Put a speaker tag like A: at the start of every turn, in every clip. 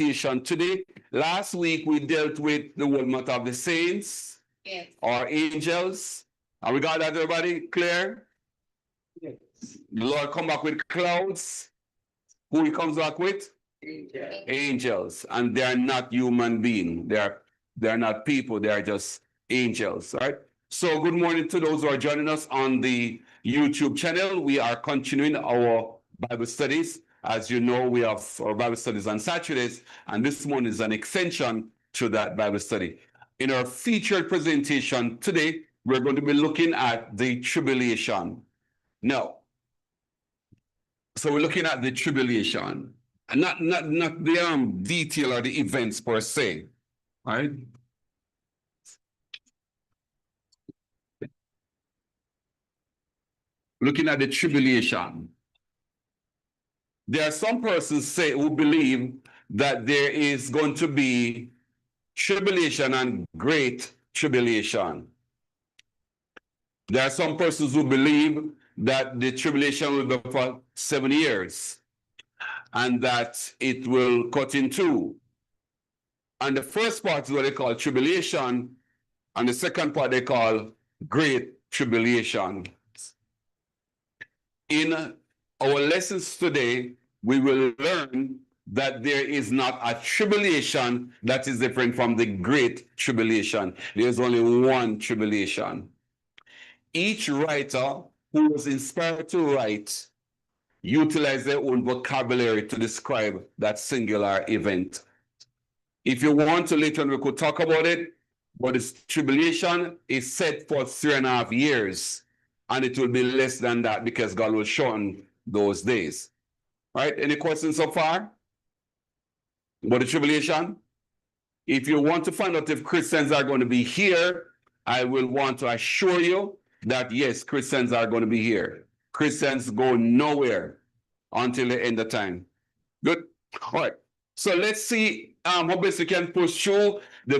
A: presentation today. Last week, we dealt with the whole matter of the saints, yes, or angels. And we got that, everybody clear? Yes. The Lord come back with clouds. Who he comes back with? Angels. Angels. And they are not human beings. They are not people. They are just angels, right? So good morning to those who are joining us on the YouTube channel. We are continuing our Bible studies. As you know, we have our Bible studies on Saturdays, and this one is an extension to that Bible study. In our featured presentation today, we're going to be looking at the tribulation. Now, so we're looking at the tribulation, and not the detail or the events per se, right? Looking at the tribulation. There are some persons who believe that there is going to be tribulation and great tribulation. There are some persons who believe that the tribulation will be for 7 years and that it will cut in two. And the first part is what they call tribulation, and the second part they call great tribulation. In our lessons today, we will learn that there is not a tribulation that is different from the great tribulation. There's only one tribulation. Each writer who was inspired to write utilized their own vocabulary to describe that singular event. If you want to later on, we could talk about it, but this tribulation is set for 3.5 years, and it will be less than that because God will shorten those days. All right, any questions so far about the tribulation? If you want to find out if Christians are going to be here, I will want to assure you that yes, Christians are going to be here. Christians go nowhere until the end of time. Good. All right. So let's see how best we can push through the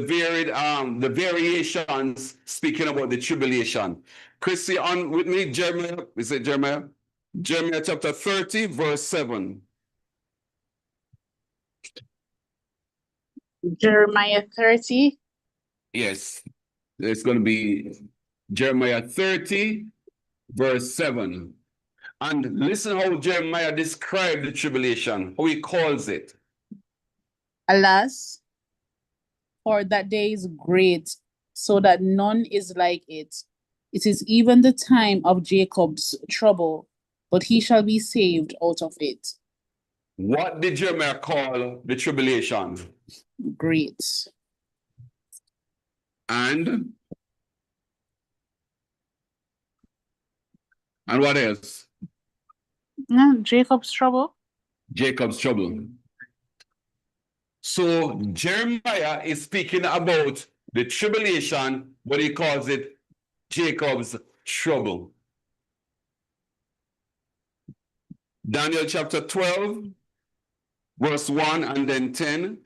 A: variations speaking about the tribulation. Chrissy, on with me, Jeremiah. Is it Jeremiah? Jeremiah chapter 30, verse 7.
B: Jeremiah 30.
A: Yes, it's going to be Jeremiah 30, verse 7. And listen how Jeremiah described the tribulation, how he calls it.
B: Alas, for that day is great, so that none is like it. It is even the time of Jacob's trouble, but he shall be saved out of it.
A: What did Jeremiah call the tribulation?
B: Great.
A: And what else?
B: Yeah, Jacob's trouble.
A: Jacob's trouble. So Jeremiah is speaking about the tribulation, but he calls it Jacob's trouble. Daniel chapter 12, verse 1 and then 10.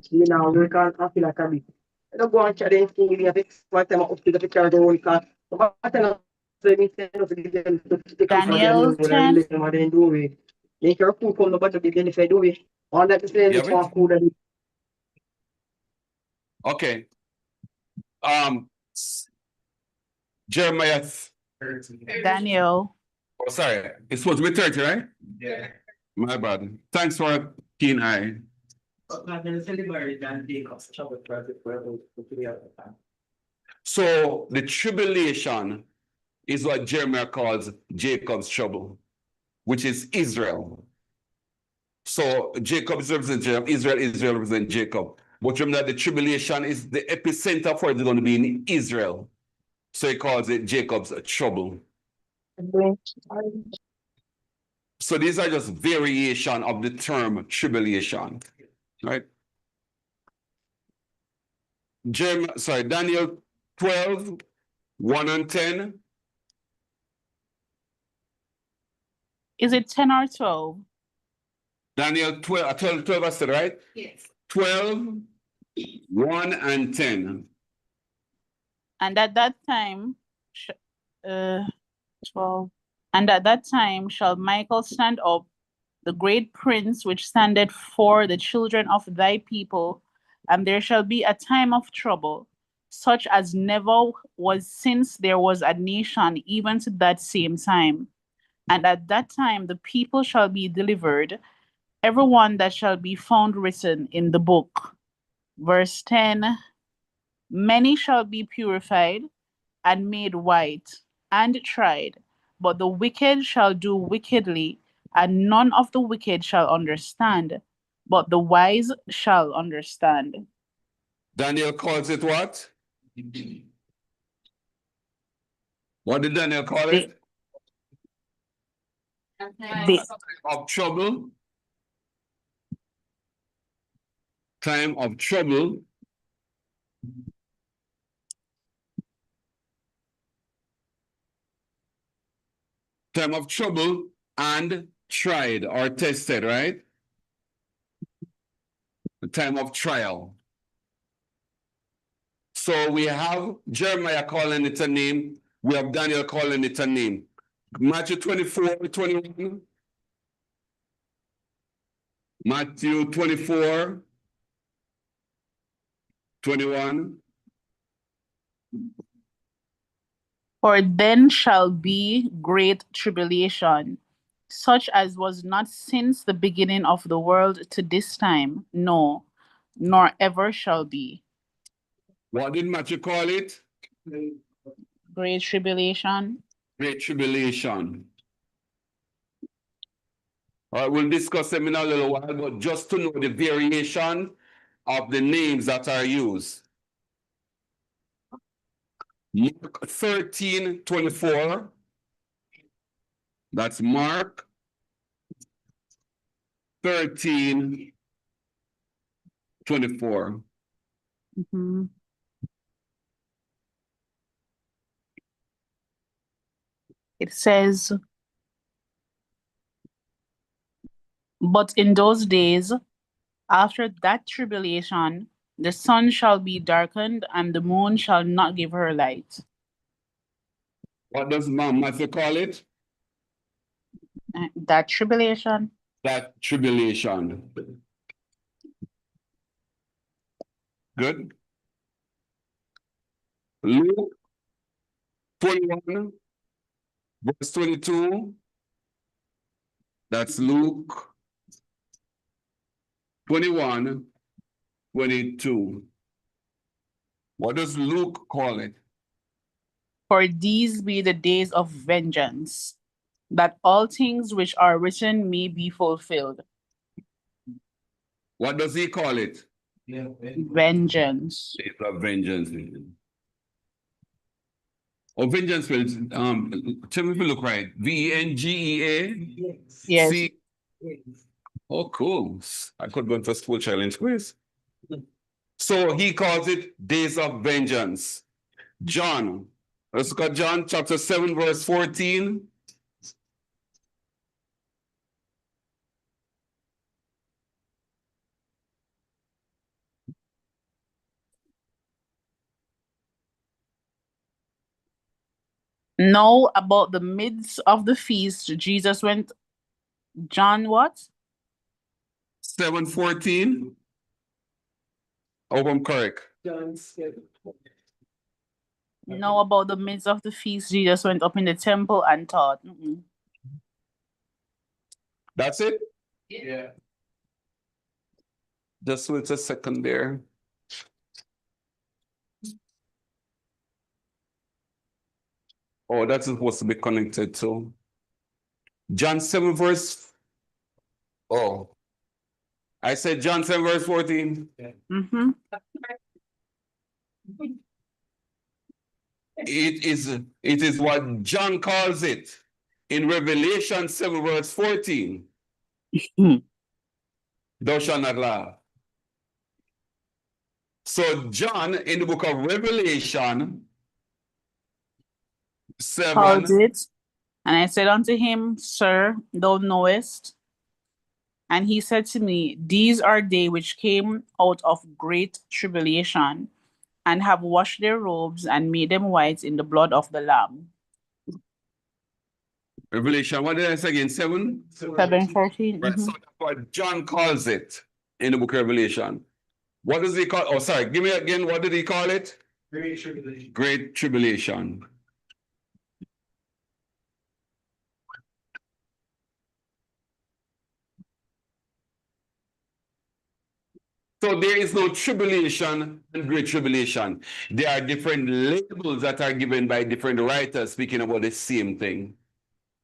C: You know, we can't feel like a bit. I don't go and challenge things in the what time up to the picture of the whole car. But I don't
B: Daniel 10.
C: Make your food come about to be benefit do we? All that is saying it's more food and
A: okay. Jeremiah.
B: Daniel.
A: Oh, sorry. It's supposed to be 30, right?
C: yeah.
A: My bad. Thanks for a keen eye. So the tribulation is what Jeremiah calls Jacob's trouble, which is Israel. So Jacob represents Israel represents Jacob. But remember that the tribulation is the epicenter for it is going to be in Israel. So he calls it Jacob's trouble. So these are just variation of the term tribulation, right? Daniel 12, 1 and 10.
B: Is it 10 or 12?
A: Daniel 12, I said, right?
B: Yes.
A: 12, 1 and 10.
B: And at that time, 12. And at that time shall Michael stand up, the great prince which standeth for the children of thy people, and there shall be a time of trouble, such as never was since there was a nation, even to that same time. And at that time the people shall be delivered, every one that shall be found written in the book. Verse 10, many shall be purified and made white and tried, but the wicked shall do wickedly, and none of the wicked shall understand, but the wise shall understand.
A: Daniel calls it what? What did Daniel call it?
B: The
A: Of trouble. Time of trouble. Time of trouble and tried or tested, right? The time of trial. So we have Jeremiah calling it a name. We have Daniel calling it a name. Matthew 24:21. Matthew 24:21.
B: For then shall be great tribulation, such as was not since the beginning of the world to this time, no, nor ever shall be.
A: What did Matthew call it?
B: Great tribulation.
A: Great tribulation. All right, we'll discuss them in a little while, but just to know the variation of the names that are used. Mark 13:24. That's Mark 13:24.
B: Mhm. It says, but in those days, after that tribulation, the sun shall be darkened, and the moon shall not give her light.
A: What does Matthew call it?
B: That tribulation.
A: That tribulation. Good. Luke 21, verse 22. That's Luke 21:22. What does Luke call it?
B: For these be the days of vengeance, that all things which are written may be fulfilled.
A: What does he call it?
B: Vengeance.
A: Days of vengeance. Oh, vengeance will tell me if you look right. VENGEA.
B: Yes.
A: See. Oh, cool. I could go into a school challenge quiz. So he calls it days of vengeance. John. Let's look at John chapter 7, verse 14.
B: Now about the midst of the feast, Jesus went, John what?
A: 7:14. Oh, I'm correct.
B: Now about the midst of the feast, Jesus went up in the temple and taught.
A: That's it? Yeah. Just wait a second there. Oh, that's supposed to be connected to John 7, verse. Oh, I said John 7, verse 14.
B: Mm-hmm.
A: It is what John calls it in Revelation 7, verse 14. Thou shalt not laugh. So John in the book of Revelation 7.
B: Called it. And I said unto him, Sir, thou knowest. And he said to me, these are they which came out of great tribulation, and have washed their robes and made them white in the blood of the Lamb.
A: Revelation, what did I say again? 7?
B: 7:14.
A: Right, so that's what John calls it in the book of Revelation. What does he call? Oh, sorry, give me again. What did he call it?
D: Great tribulation.
A: Great tribulation. So there is no tribulation and great tribulation. There are different labels that are given by different writers speaking about the same thing.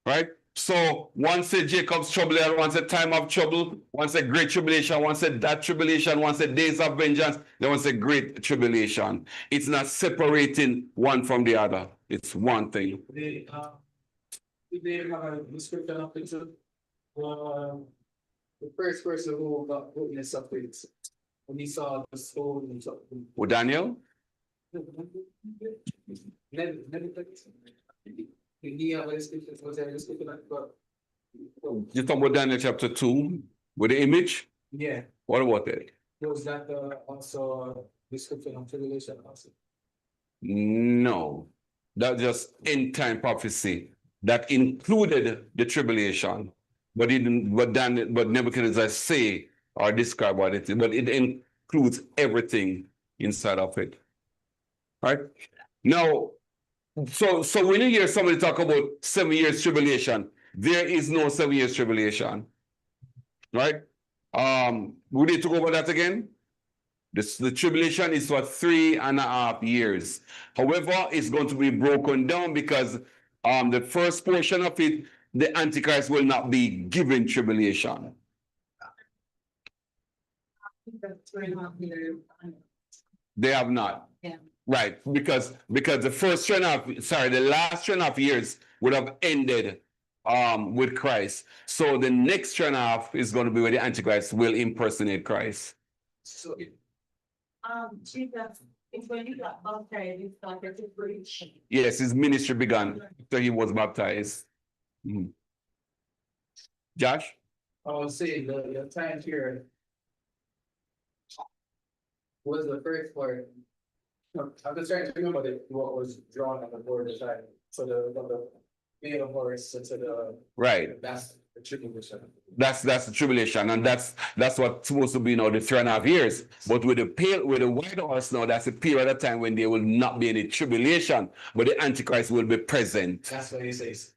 A: Right? So one said Jacob's trouble, one said time of trouble, one said great tribulation, one said that tribulation, one said days of vengeance, then one said great tribulation. It's not separating one from the other. It's one thing.
D: They have a description of it. The first person who got witness of it, when he saw the stone.
A: With Daniel?
D: You're
A: talking about Daniel chapter 2 with the image?
D: Yeah.
A: What about it?
D: Was that also description of tribulation also?
A: No. That's just end time prophecy that included the tribulation. But it didn't, but Nebuchadnezzar say or describe what it is, but it includes everything inside of it. Right? Now, so when you hear somebody talk about 7 years tribulation, there is no 7 years tribulation. Right? We need to go over that again. The tribulation is for 3.5 years. However, it's going to be broken down because the first portion of it, the Antichrist will not be given tribulation. They have not.
B: Yeah.
A: Right, because the last 3.5 years would have ended with Christ. So the next 3.5 is going to be where the Antichrist will impersonate Christ.
D: So
E: Jesus, it's when you got baptized, you started to preach.
A: Yes, his ministry began after he was baptized. Mhm. Josh?
D: I would say the time period was the first part. I'm just trying to remember what was drawn on the board of time. So the male horse to the
A: Right.
D: that's the tribulation.
A: That's the tribulation, and that's what's supposed to be now the 3.5 years. But with the white horse now, that's a period of time when there will not be any tribulation, but the Antichrist will be present.
D: That's what he says.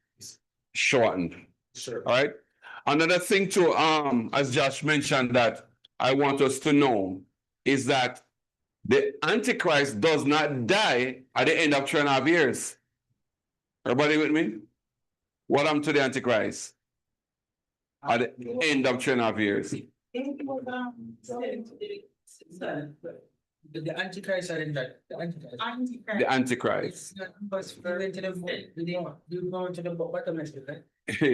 A: Shortened.
D: Sure.
A: All right. Another thing too, as Josh mentioned, that I want us to know is that the Antichrist does not die at the end of 3.5 years. Everybody with me? What happened to the Antichrist at the end of 3.5 years?
D: The Antichrist are in that. The Antichrist.
A: The Antichrist.
D: Because we went to you go to the bottomless, right?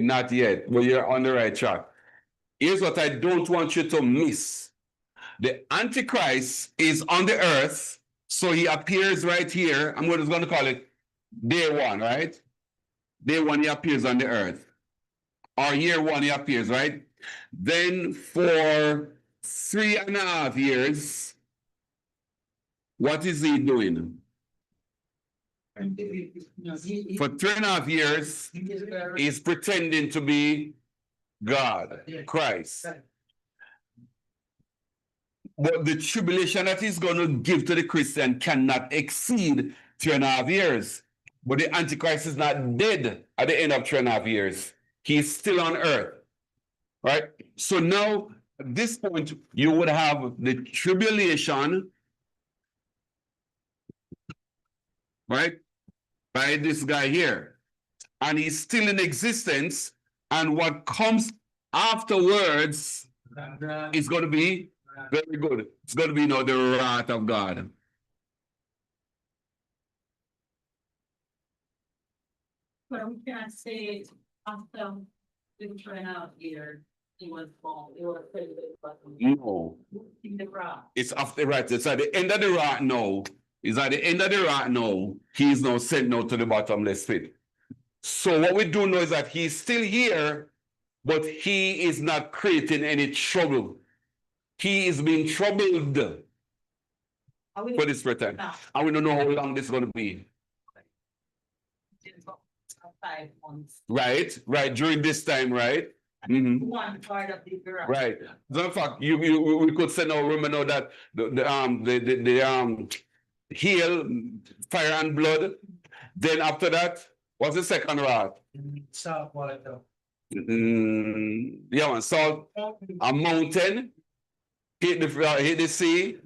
A: Not yet, but you're on the right track. Here's what I don't want you to miss. The Antichrist is on the earth, so he appears right here. I'm just going to call it day 1, right? Day 1, he appears on the earth. Or year 1, he appears, right? Then for 3.5 years, what is he doing? For 3.5 years, he's pretending to be God, Christ. But the tribulation that he's going to give to the Christian cannot exceed 3.5 years. But the Antichrist is not dead at the end of 3.5 years. He's still on earth. Right? So now, at this point, you would have the tribulation, right? By this guy here. And he's still in existence. And what comes afterwards is going to be very good. It's going to be the wrath of God.
E: But we can't say after the 3.5 years, he was born, he was
A: No.
E: in the rock.
A: It's after, right? It's at the end of the wrath now. It's at the end of the wrath now. He is now sent now to the bottomless pit. So what we do know is that he's still here, but he is not creating any trouble. He is being troubled for this time. And we don't know how long this is going to be.
E: 5 months.
A: Right, right, during this time, right? Mhm.
E: One part of the graph.
A: Right. So in fact, we could say now, remember now that the hail, fire and blood. Then after that, what's the second wrath?
D: Salt water.
A: Yeah, man, salt, a mountain, hit the sea.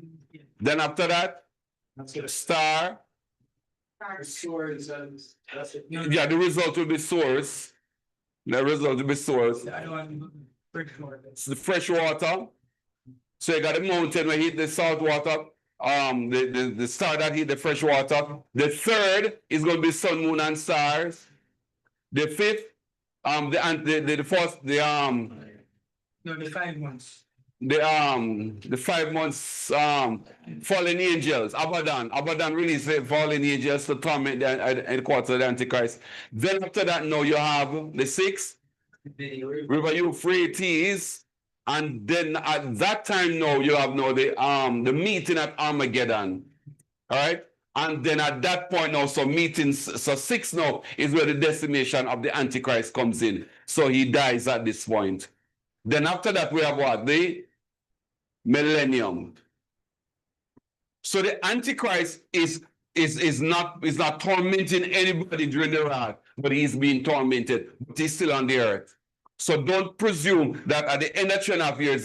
A: Then after that, star.
D: Swords and that's it.
A: Yeah, the result will be swords. The result will be swords.
D: I don't want fresh water.
A: It's the fresh water. So you got the mountain where hit the salt water, the star that hit the fresh water. The third is going to be sun, moon, and stars. The fifth, the fourth,
D: No, the 5 months.
A: the 5 months fallen angels. Abaddon release the fallen angels to torment the quarter of the Antichrist. Then after that, now you have the sixth, River Euphrates. And then at that time now you have now the meeting at Armageddon. All right. And then at that point now, so meetings, so 6 now is where the decimation of the Antichrist comes in. So he dies at this point. Then after that, we have what? The millennium. So the Antichrist is not tormenting anybody during the wrath, but he's being tormented, but he's still on the earth. So don't presume that at the end of 2.5 years,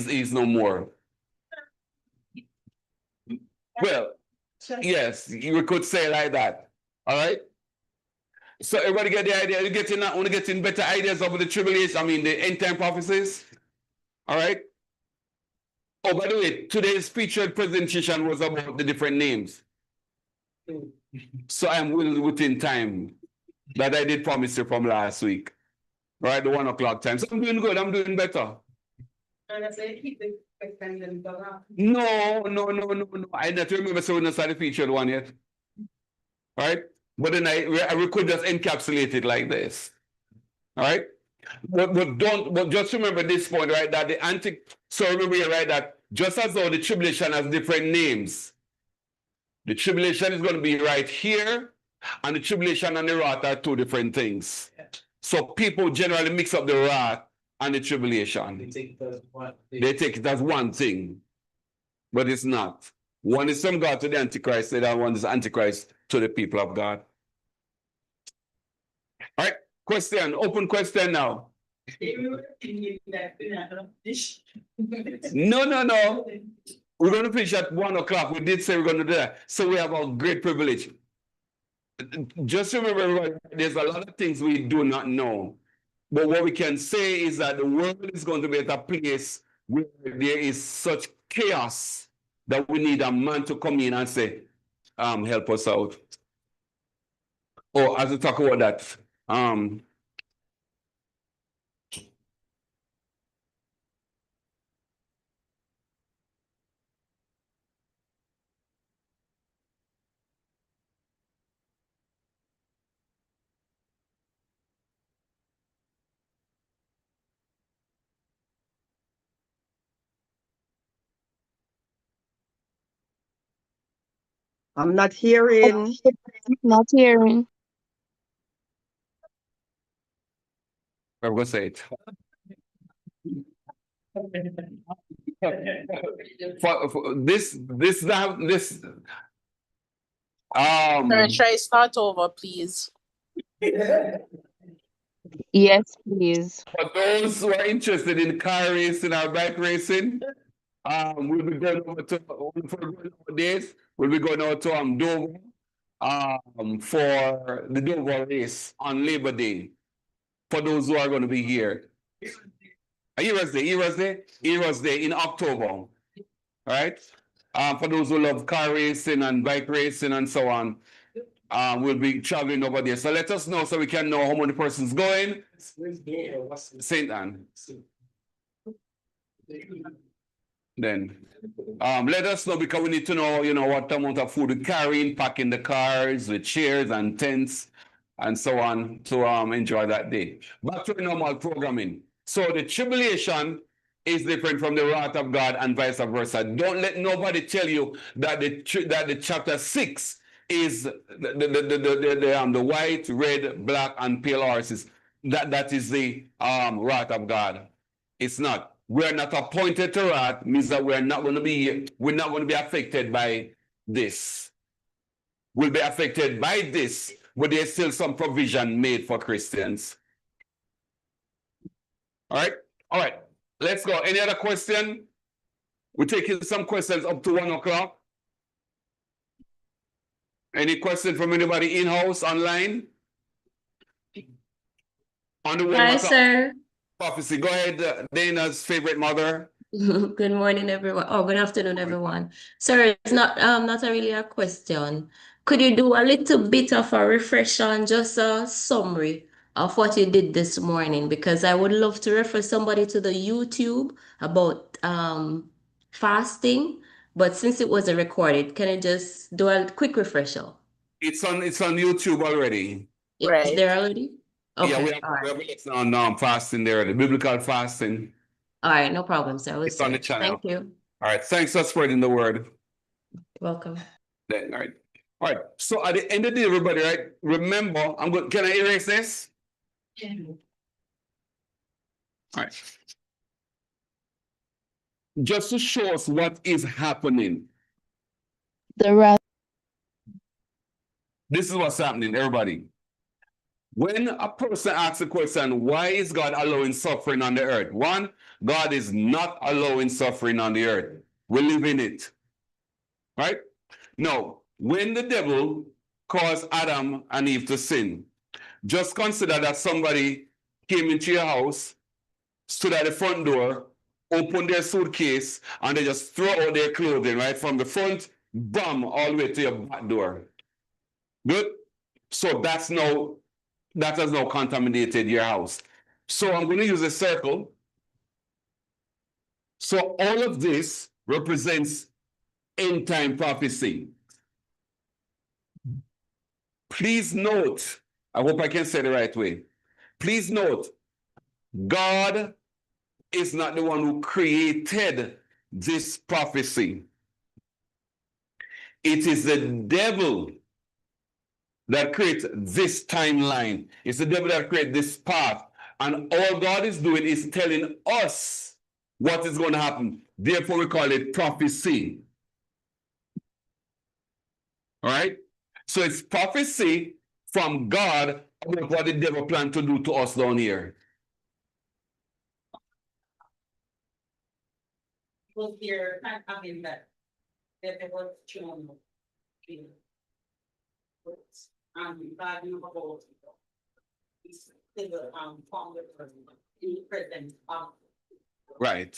A: he's no more. Well, yes, you could say like that. All right. So everybody get the idea. You're getting better ideas of the tribulation. I mean, the end time prophecies. All right. Oh, by the way, today's featured presentation was about the different names. So I'm within time that I did promise you from last week. All right, the 1 o'clock time. So I'm doing good. I'm doing better.
E: And I say keep the extended program.
A: No. I don't remember so we not started the featured one yet. All right. But then we could just encapsulate it like this. All right. But just remember this point, right? That so remember here, right? That just as though the tribulation has different names, the tribulation is going to be right here, and the tribulation and the wrath are two different things. So people generally mix up the wrath and the tribulation.
D: They take it as one thing.
A: They take it as one thing, but it's not. One is from God to the Antichrist, the other one is Antichrist to the people of God. All right, question, open question now. No. We're going to finish at 1 o'clock. We did say we're going to do that. So we have a great privilege. Just remember, everybody, there's a lot of things we do not know. But what we can say is that the world is going to be at a place where there is such chaos that we need a man to come in and say, help us out. Oh, as we talk about that,
C: I'm not hearing.
F: Not hearing.
A: I'm going to say it. For this.
B: Sorry, try start over, please.
F: Yes, please.
A: For those who are interested in car racing or bike racing, we'll be going over to days. We'll be going over to Dover for the Dover race on Labor Day. For those who are going to be here. Heroes Day in October. All right. For those who love car racing and bike racing and so on, we'll be traveling over there. So let us know so we can know how many persons going. St. Anne. Then let us know because we need to know, what amount of food we're carrying, packing the cars with chairs and tents and so on to enjoy that day. Back to the normal programming. So the tribulation is different from the wrath of God and vice versa. Don't let nobody tell you that the chapter 6 is the white, red, black, and pale horses. That is the wrath of God. It's not. We're not appointed to wrath, means that we're not going to be affected by this. We'll be affected by this, but there's still some provision made for Christians. All right? All right. Let's go. Any other question? We're taking some questions up to 1 o'clock. Any question from anybody in-house, online? On the way.
G: Hi, sir.
A: Prophecy. Go ahead, Dana's favorite mother.
G: Good morning, everyone. Oh, good afternoon, everyone. Sir, it's not really a question. Could you do a little bit of a refresher and just a summary of what you did this morning? Because I would love to refer somebody to the YouTube about fasting, but since it wasn't recorded, can you just do a quick refresher?
A: It's on YouTube already.
G: It's
B: Right.
G: there already?
A: Yeah, we
G: Okay,
A: have,
G: all right.
A: we have a lesson on fasting there, the biblical fasting.
G: All right, no problem, sir.
A: It's on the channel.
G: Thank you.
A: All right. Thanks for spreading the word.
G: Welcome.
A: Then, all right. All right. So at the end of the day, everybody, right? Remember, can I erase this? All right. Just to show us what is happening.
F: The wrath.
A: This is what's happening, everybody. When a person asks a question, why is God allowing suffering on the earth? One, God is not allowing suffering on the earth. We live in it. Right? Now, when the devil caused Adam and Eve to sin, just consider that somebody came into your house, stood at the front door, opened their suitcase, and they just throw out their clothing, right? From the front, bam, all the way to your back door. Good? So that has now contaminated your house. So I'm going to use a circle. So all of this represents end time prophecy. Please note, I hope I can say it the right way. Please note, God is not the one who created this prophecy. It is the devil that creates this timeline. It's the devil that creates this path. And all God is doing is telling us what is going to happen. Therefore, we call it prophecy. All right? So it's prophecy from God about what the devil planned to do to us down here.
E: Was there, I mean, that there was shown. Value of all people. It's the founder in present of.
A: Right.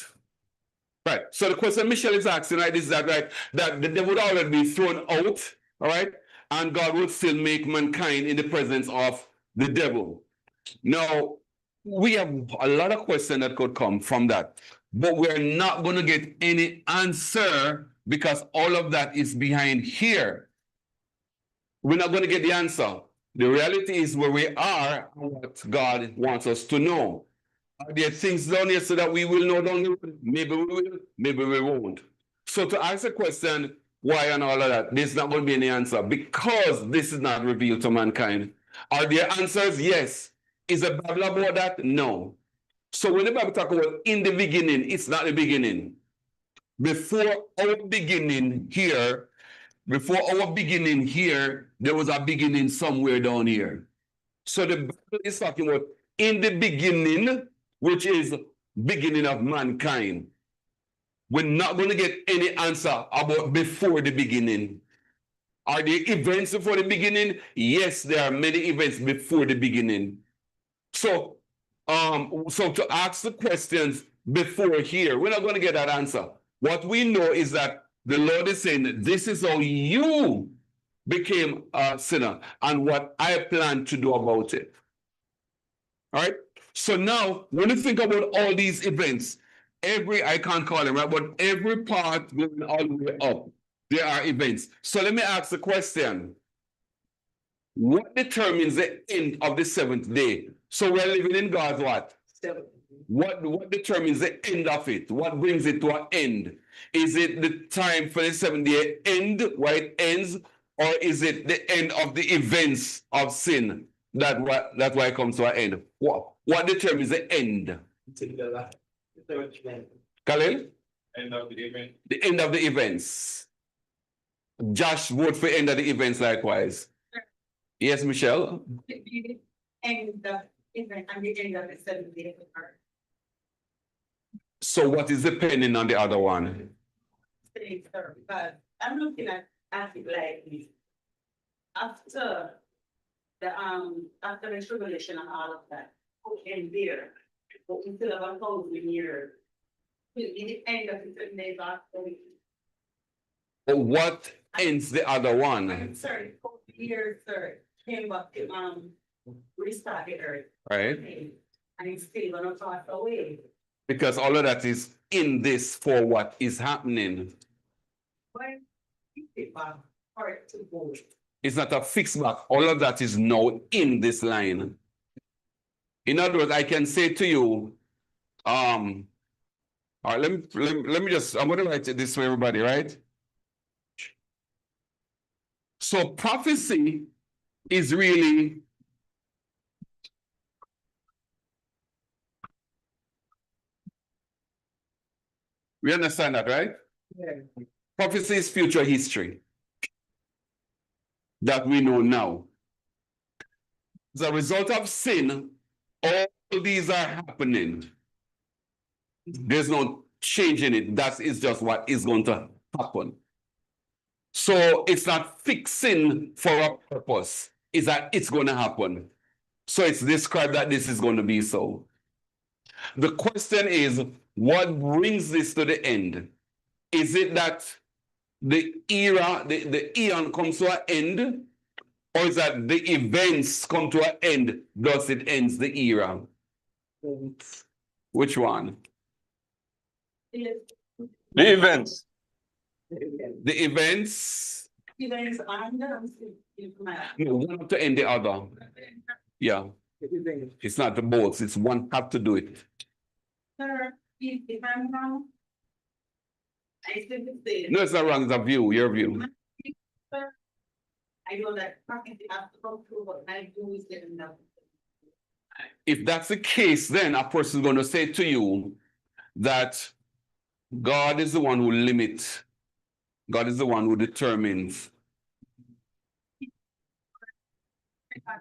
A: Right. So the question Michelle is asking, right, is that right? That they would already be thrown out, all right? And God would still make mankind in the presence of the devil. Now, we have a lot of questions that could come from that, but we're not going to get any answer because all of that is behind here. We're not going to get the answer. The reality is where we are and what God wants us to know. Are there things down here so that we will know down here? Maybe we will, maybe we won't. So to ask the question, why and all of that, there's not going to be any answer because this is not revealed to mankind. Are there answers? Yes. Is the Bible about that? No. So when the Bible talks about in the beginning, it's not the beginning. Before our beginning here, there was a beginning somewhere down here. So the Bible is talking about in the beginning, which is beginning of mankind. We're not going to get any answer about before the beginning. Are there events before the beginning? Yes, there are many events before the beginning. So to ask the questions before here, we're not going to get that answer. What we know is that the Lord is saying, this is how you became a sinner and what I plan to do about it. All right? So now, when you think about all these events, I can't call them, right? But every part going all the way up, there are events. So let me ask the question. What determines the end of the seventh day? So we're living in God's what? What determines the end of it? What brings it to an end? Is it the time for the 7th day end, where it ends? Or is it the end of the events of sin that's why it comes to an end? What determines the end? Khalil?
D: End of the event.
A: The end of the events. Josh vote for end of the events likewise. Yes, Michelle?
E: And the event, I'm getting that it's 7 days apart.
A: So what is depending on the other one?
E: But I'm looking at it like this. After the tribulation and all of that, and there, but we still have 1,000 years. In the end of the 7 days after.
A: But what ends the other
E: I'm
A: one?
E: sorry, 40 years, sir, came back to restart the earth.
A: Right?
E: And it's still gonna pass away.
A: Because all of that is in this for what is happening.
E: Why keep it back for it to go?
A: It's not a fixed back. All of that is now in this line. In other words, I can say to you, all right, let me just, I'm going to write it this way, everybody, right? So prophecy is really we understand that, right?
C: Yeah.
A: Prophecy is future history that we know now. As a result of sin, all these are happening. There's no change in it. That is just what is going to happen. So it's not fixing for a purpose. It's that it's going to happen. So it's described that this is going to be so. The question is, what brings this to the end? Is it that the era, the eon comes to an end? Or is that the events come to an end, thus it ends the era? Which one?
E: Yes.
D: The events.
A: The events,
E: Events and
A: no, one have to end the other. Yeah, it's not the both, it's one have to do it.
E: Sir, if I'm wrong, I simply say.
A: No, it's not wrong, it's a view, your view.
E: Sir, I know that prophecy has to come through, but I do is get enough.
A: If that's the case, then a person is going to say to you that God is the one who limits. God is the one who determines.
E: I'm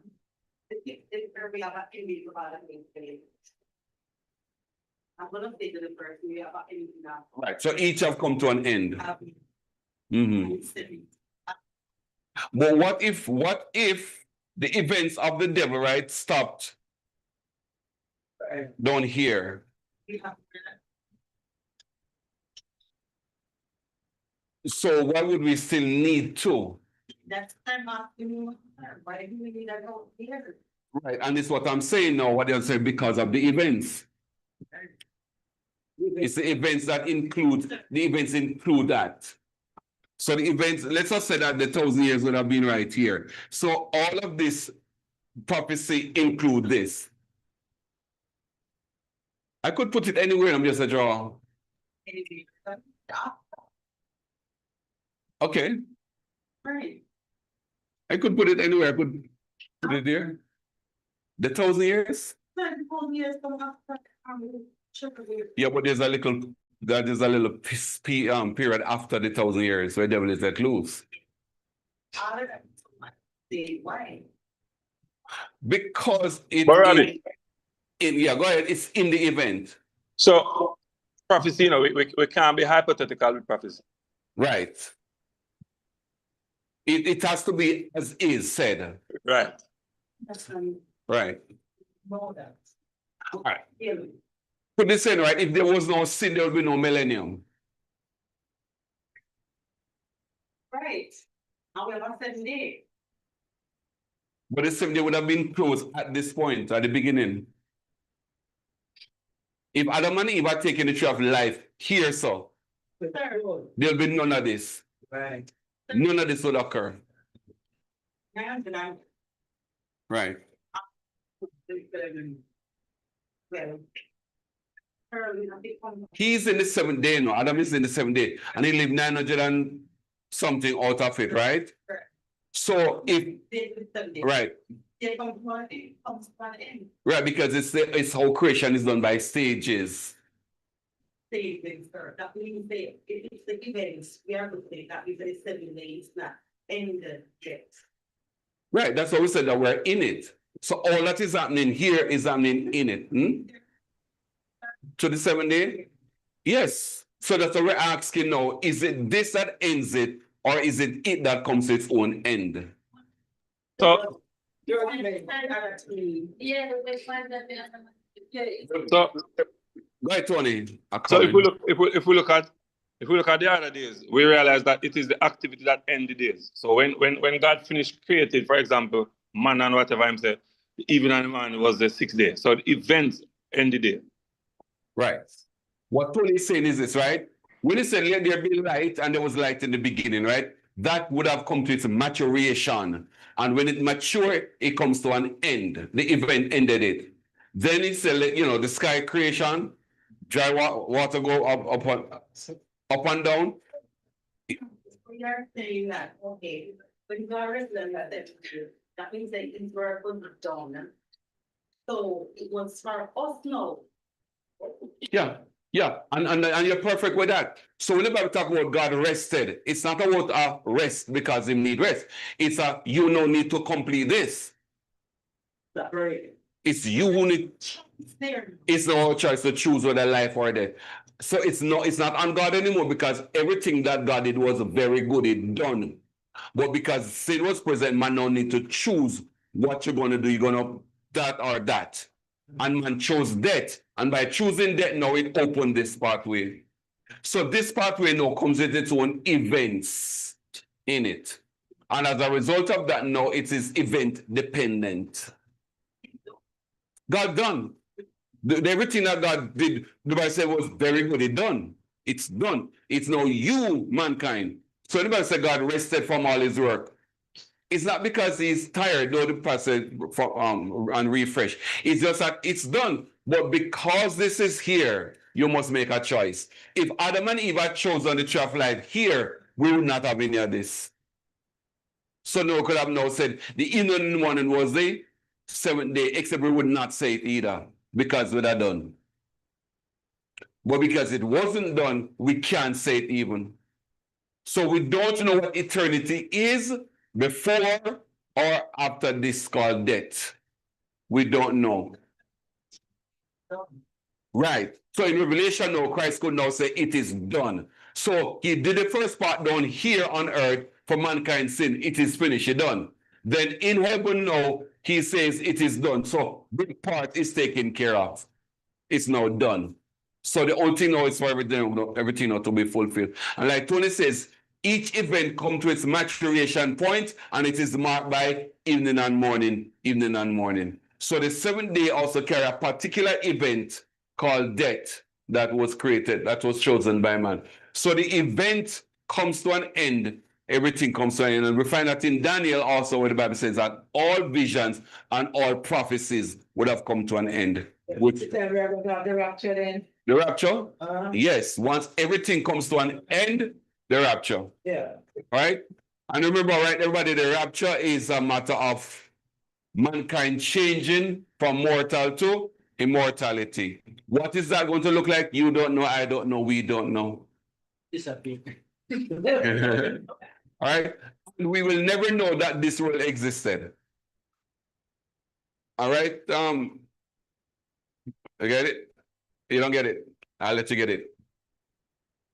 E: gonna say to the person, we have anything now.
A: Right, so each have come to an end. But what if the events of the devil, right, stopped down here? So why would we still need to?
E: That's time after, why do we need that out here?
A: Right, and it's what I'm saying now, what I'm saying, because of the events. It's the events that include that. So the events, let's just say that the 1,000 years would have been right here. So all of this prophecy include this. I could put it anywhere, I'm just a draw. Okay,
E: Right.
A: I could put it anywhere, I could put it there. The 1,000 years? Yeah, but there's a little period after the 1,000 years where devil is let loose.
E: Why?
A: Because it
D: Baradi.
A: yeah, go ahead, it's in the event.
D: So prophecy, you know, we can't be hypothetical with prophecy.
A: Right. It has to be as is said.
D: Right.
E: That's
A: Right.
E: know that.
A: All right.
E: Yeah.
A: Put this in, right? If there was no sin, there would be no millennium.
E: Right. However, 7 days.
A: But the 7 day would have been closed at this point, at the beginning. If Adam and Eve had taken the tree of life here, so there'll be none of this.
C: Right.
A: None of this would occur. Right. He's in the 7th day now. Adam is in the 7th day. And he lived 900 and something out of it, right? So if, right,
E: It comes to an end, comes to an end.
A: right, because it's how creation is done by stages.
E: Statements, sir. That means if it's the events, we are looking at that, means that it's 7 days, not ended yet.
A: Right, that's why we said that we're in it. So all that is happening here is happening in it. To the 7 day? Yes. So that's what we're asking now. Is it this that ends it, or is it that comes to its own end?
H: So,
E: Yeah,
H: so,
A: Go ahead, Tony.
H: so if we look at the other days, we realize that it is the activity that ends the days. So when God finished creating, for example, man and whatever him said, the evening and the morning was the 6th day. So the event end the day.
A: Right. What Tony is saying is this, right? When he said, let there be light, and there was light in the beginning, right? That would have come to its maturation. And when it matured, it comes to an end. The event ended it. Then he said, the sky creation, dry water go up and down.
E: we are saying that, okay, when God resident that means that things were done. So it was for us now.
A: Yeah, and you're perfect with that. So whenever we talk about God rested, it's not about a rest because he need rest. It's you no need to complete this.
E: That's right.
A: It's you who need.
E: It's there.
A: It's not our choice to choose whether life or death. So it's not on God anymore, because everything that God did was very good. It done. But because sin was present, man now need to choose what you're going to do. You're going to that or that. And man chose death. And by choosing death, now it opened this pathway. So this pathway now comes with its own events in it. And as a result of that, now it is event dependent. God done. Everything that God did, the Bible said was very good. It's done. It's done. It's now you, mankind. So anybody say God rested from all his work. It's not because he's tired, though the pastor and refresh. It's just that it's done. But because this is here, you must make a choice. If Adam and Eve had chosen the tree of life here, we would not have any of this. So no could have now said the evening and morning was the 7th day, except we would not say it either, because we'd have done. But because it wasn't done, we can't say it even. So we don't know what eternity is before or after this called death. We don't know. Right. So in Revelation now, Christ could now say it is done. So he did the first part down here on earth for mankind's sin. It is finished, it's done. Then in heaven now, he says it is done. So big part is taken care of. It's now done. So the only thing now is for everything now to be fulfilled. And like Tony says, each event comes to its maturation point, and it is marked by evening and morning, evening and morning. So the 7th day also carry a particular event called death that was created, that was chosen by man. So the event comes to an end, everything comes to an end. And we find that in Daniel also, where the Bible says that all visions and all prophecies would have come to an end. Which,
C: The rapture then.
A: the rapture? Yes, once everything comes to an end, the rapture.
C: Yeah.
A: All right? And remember, right, everybody, the rapture is a matter of mankind changing from mortal to immortality. What is that going to look like? You don't know, I don't know, we don't know.
C: Disappear.
A: All right? We will never know that this world existed. All right? You get it? You don't get it? I'll let you get it.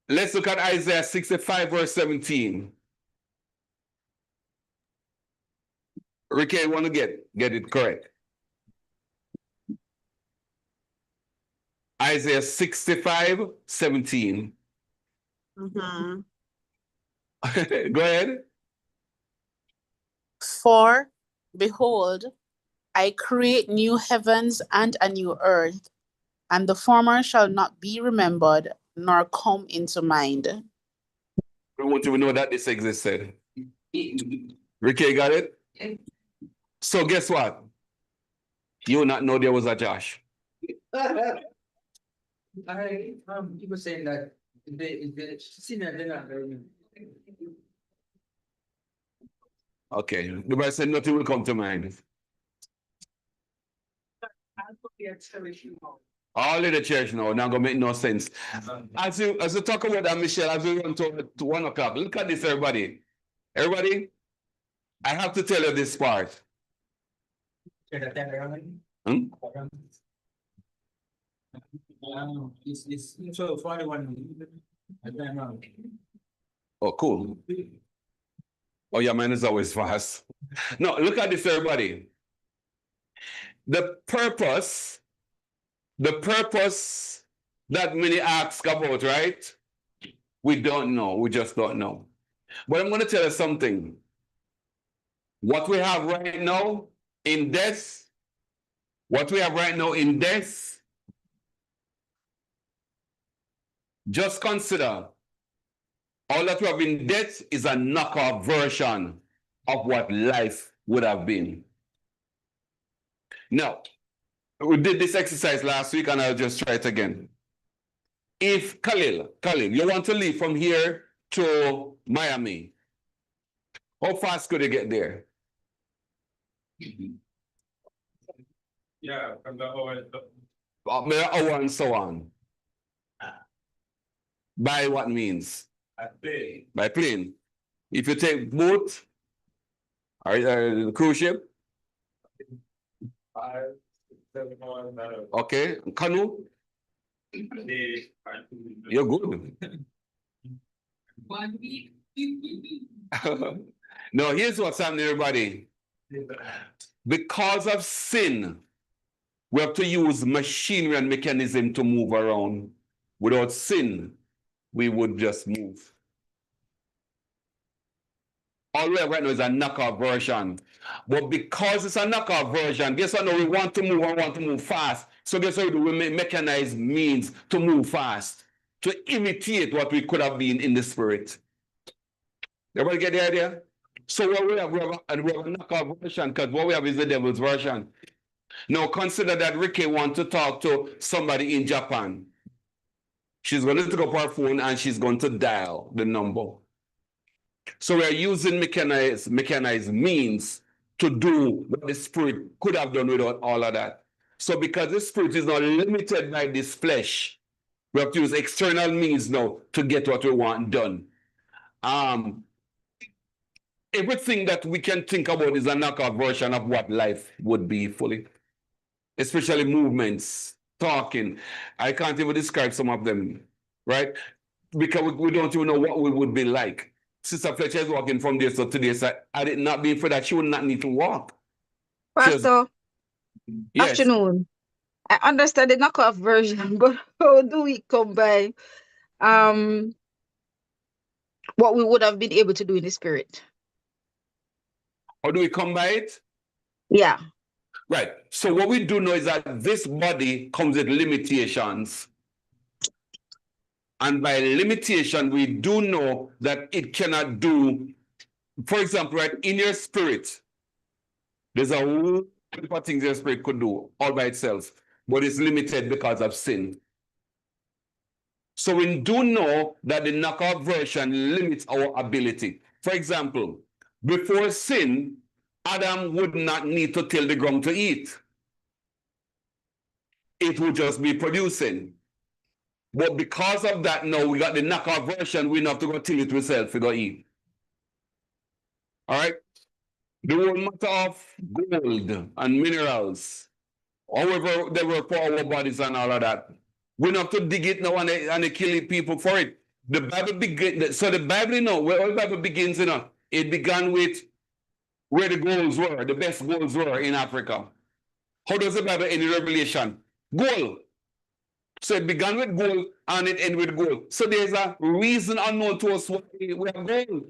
A: Let's look at Isaiah 65, verse 17. Ricky, you want to get it correct? Isaiah 65, 17.
B: Mm-hmm.
A: Go ahead.
B: For behold, I create new heavens and a new earth, and the former shall not be remembered, nor come into mind.
A: We want you to know that this existed. Ricky, got it? So guess what? You will not know there was a Josh.
D: People saying that the sinner did not very
A: Okay. The Bible said nothing will come to mind. All in the church now, not gonna make no sense. As you talk about that, Michelle, as we run to 1 o'clock, look at this, everybody. Everybody, I have to tell you this part. Hmm?
D: So 41.
A: Oh, cool. Oh, your mind is always fast. No, look at this, everybody. The purpose that many ask about, right? We don't know. We just don't know. But I'm going to tell you something. What we have right now in death, just consider all that we have in death is a knockoff version of what life would have been. Now, we did this exercise last week and I'll just try it again. If Khalil, you want to leave from here to Miami, how fast could you get there?
H: Yeah, from the hour.
A: Hour and so on. By what means? By plane. If you take boat or the cruise ship.
H: 5, 7 hours.
A: Okay, canoe. You're good.
E: 1 week.
A: No, here's what's happening, everybody. Because of sin, we have to use machinery and mechanism to move around. Without sin, we would just move. All we have right now is a knockoff version. But because it's a knockoff version, guess what? Now we want to move fast. So guess what we do? We make mechanized means to move fast, to imitate what we could have been in the spirit. Everybody get the idea? So what we have a knockoff version, because what we have is the devil's version. Now consider that Ricky wants to talk to somebody in Japan. She's going to take up her phone and she's going to dial the number. So we are using mechanized means to do what the spirit could have done without all of that. So because the spirit is not limited by this flesh, we have to use external means now to get what we want done. Everything that we can think about is a knockoff version of what life would be fully. Especially movements, talking. I can't even describe some of them, right? Because we don't even know what we would be like. Sister Fletcher is walking from there to today, so had it not been for that, she would not need to walk.
I: Pastor,
A: Yes.
I: afternoon. I understand the knockoff version, but how do we come by what we would have been able to do in the spirit?
A: How do we come by it?
I: Yeah.
A: Right. So what we do know is that this body comes with limitations. And by limitation, we do know that it cannot do, for example, right, in your spirit, there's a whole heap of things your spirit could do all by itself, but it's limited because of sin. So we do know that the knockoff version limits our ability. For example, before sin, Adam would not need to till the ground to eat. It would just be producing. But because of that, now we got the knockoff version, we don't have to go till it ourselves, we go eat. All right? The whole matter of gold and minerals, however they work for our bodies and all of that, we don't have to dig it now and they kill people for it. The Bible begins, so the Bible, you know, where the Bible begins, you know, it began with where the goals were, the best goals were in Africa. How does the Bible end in Revelation? Gold. So it began with gold and it ended with gold. So there's a reason unknown to us why we have gold.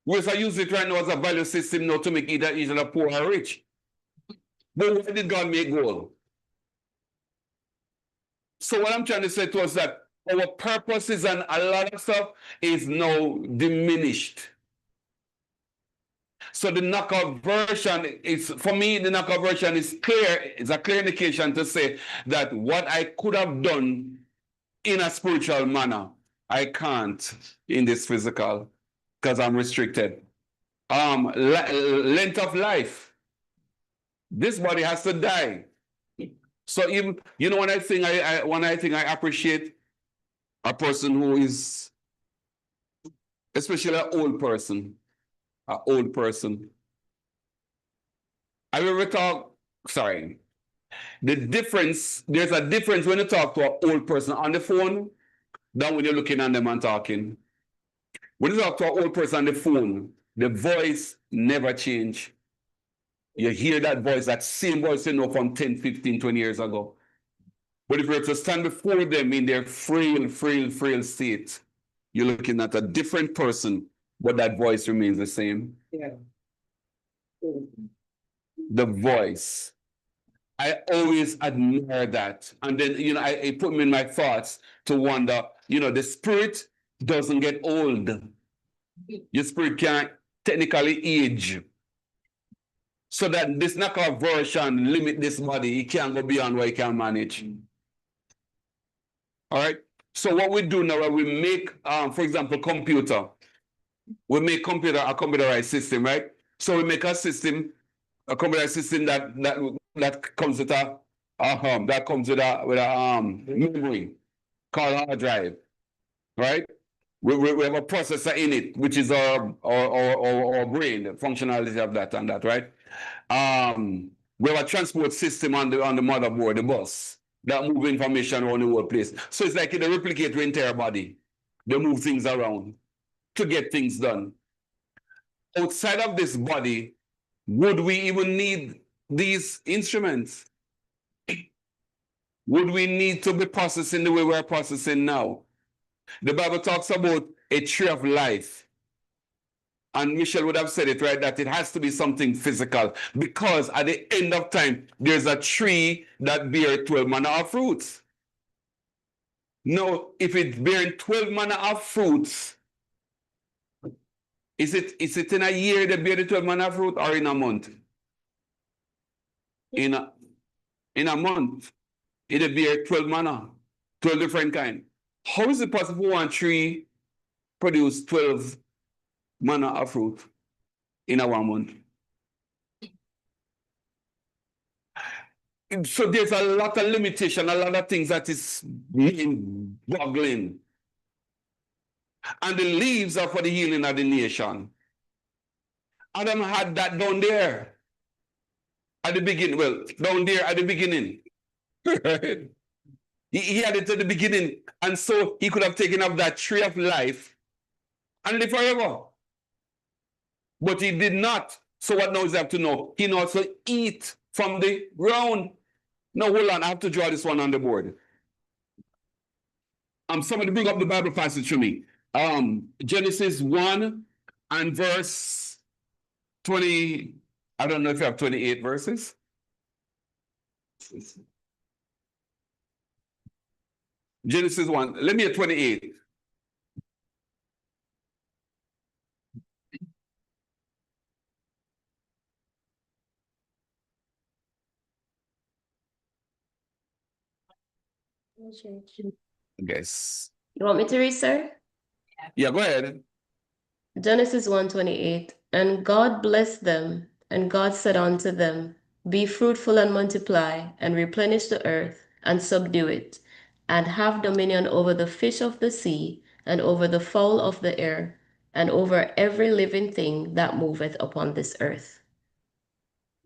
A: We also use it right now as a value system now to make either poor or rich. But why did God make gold? So what I'm trying to say to us is that our purposes and a lot of stuff is now diminished. So the knockout version is, for me, the knockout version is clear. It's a clear indication to say that what I could have done in a spiritual manner, I can't in this physical because I'm restricted. length of life. This body has to die. So even, you know, when I think I appreciate a person who is, especially an old person. I will talk, sorry. There's a difference when you talk to an old person on the phone than when you're looking at them and talking. When you talk to an old person on the phone, the voice never change. You hear that voice, that same voice you know from 10, 15, 20 years ago. But if you were to stand before them in their frail state, you're looking at a different person, but that voice remains the same.
C: Yeah.
A: The voice. I always admire that. And then, you know, I put me in my thoughts to wonder, you know, the spirit doesn't get old. Your spirit can't technically age. So that this knockoff version limit this body, it can't go beyond what it can manage. All right. So what we do now, we make, for example, computer. We make a computerized system, right? So we make a system, a computerized system that comes with a memory called hard drive, right? We have a processor in it, which is our brain, the functionality of that and that, right? We have a transport system on the motherboard, the bus, that move information around the whole place. So it's like they replicate your entire body. They move things around to get things done. Outside of this body, would we even need these instruments? Would we need to be processing the way we're processing now? The Bible talks about a tree of life. And Michelle would have said it, right, that it has to be something physical. Because at the end of time, there's a tree that bears 12 manner of fruits. Now, if it's bearing 12 manner of fruits, is it in a year that bear the 12 manner of fruit or in a month? In a month, it'll bear 12 manner, 12 different kind. How is it possible one tree produce 12 manner of fruit in a 1 month? So there's a lot of limitation, a lot of things that is boggling. And the leaves are for the healing of the nation. Adam had that down there at the beginning. Well, down there at the beginning. He had it at the beginning. And so he could have taken up that tree of life and live forever. But he did not. So what now is have to know? He can also eat from the ground. Now, hold on. I have to draw this one on the board. Somebody bring up the Bible passage for me. Genesis 1 and verse 20. I don't know if you have 28 verses. Genesis 1. Let me have 28. Guess.
G: You want me to read, sir?
A: Yeah, go ahead.
G: Genesis 1:28. And God blessed them, and God said unto them, Be fruitful and multiply, and replenish the earth, and subdue it, and have dominion over the fish of the sea, and over the fowl of the air, and over every living thing that moveth upon this earth.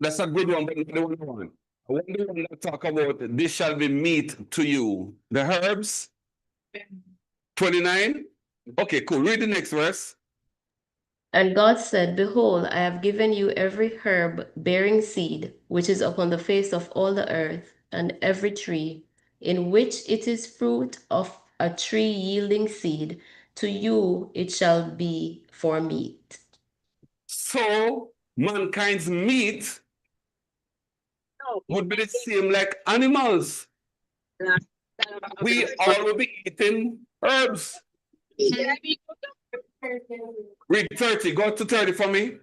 A: That's a good one, but not the one I want. I want the one that talk about this shall be meat to you. The herbs. 29. Okay, cool. Read the next verse.
G: And God said, Behold, I have given you every herb bearing seed, which is upon the face of all the earth, and every tree, in which it is fruit of a tree yielding seed, to you it shall be for meat.
A: So, mankind's meat would be the same like animals. We all will be eating herbs. Read 30. Go to 30 for me.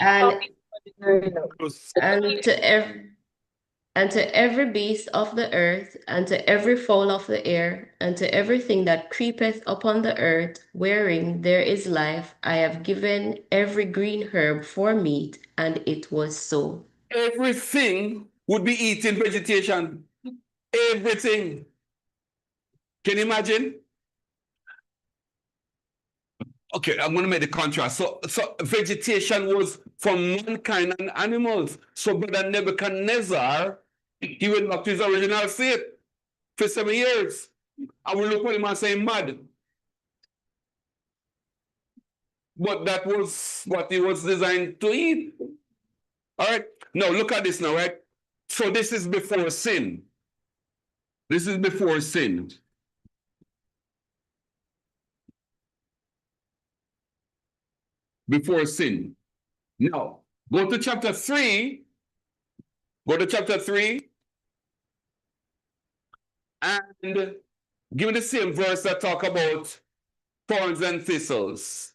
G: And to every And to every beast of the earth, and to every fowl of the air, and to everything that creepeth upon the earth, wherein there is life, I have given every green herb for meat, and it was so.
A: Everything would be eating vegetation. Everything. Can you imagine? Okay, I'm going to make the contrast. So vegetation was for mankind and animals. So Brother Nebuchadnezzar, he went back to his original state for 7 years. I will look at him and say mad. But that was what he was designed to eat. All right. Now look at this now, right? So this is before sin. This is before sin. Before sin. Now, go to chapter 3. Go to chapter 3. And give me the same verse that talk about thorns and thistles.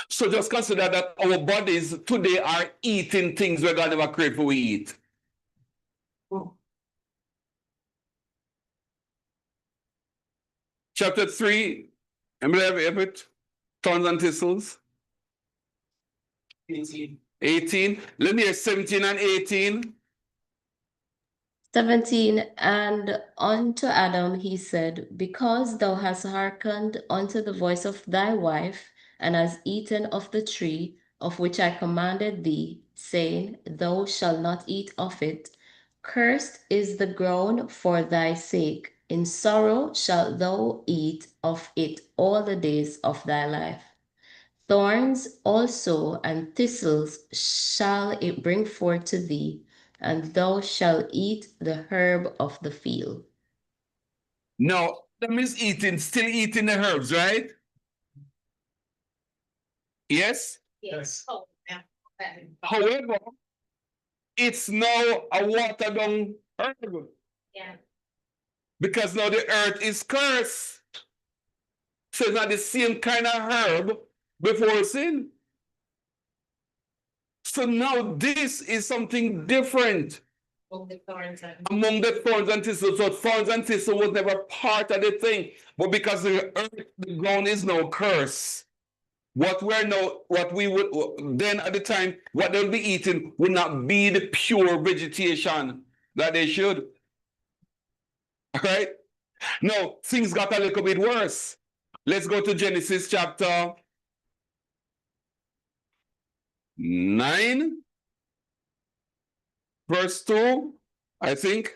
A: So just consider that our bodies today are eating things we're God never created for we eat. Chapter 3, everybody have it? Thorns and thistles. 18. Let me hear 17 and 18.
G: 17, and unto Adam he said, because thou hast hearkened unto the voice of thy wife, and hast eaten of the tree of which I commanded thee, saying, thou shalt not eat of it. Cursed is the ground for thy sake. In sorrow shalt thou eat of it all the days of thy life. Thorns also and thistles shall it bring forth to thee, and thou shalt eat the herb of the field.
A: Now, that means eating, still eating the herbs, right? Yes?
D: Yes.
E: Oh, yeah.
A: However, it's now a watered down herb.
E: Yeah.
A: Because now the earth is cursed. So it's not the same kind of herb before sin. So now this is something different among the thorns and thistles. So thorns and thistles was never part of the thing. But because the earth, the ground is now cursed. What we would then at the time, what they'll be eating would not be the pure vegetation that they should. All right? Now, things got a little bit worse. Let's go to Genesis chapter 9, verse 2, I think.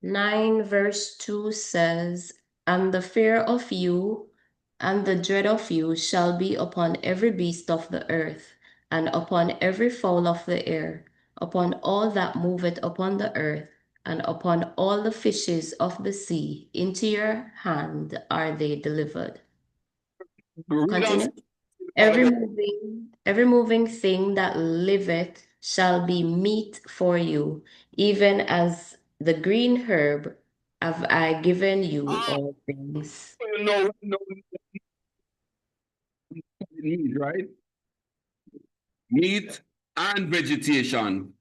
G: 9 verse 2 says, and the fear of you and the dread of you shall be upon every beast of the earth, and upon every fowl of the air, upon all that moveth upon the earth, and upon all the fishes of the sea. Into your hand are they delivered. Continue. Every moving thing that liveth shall be meat for you, even as the green herb have I given you all things.
A: No, meat, right? Meat and vegetation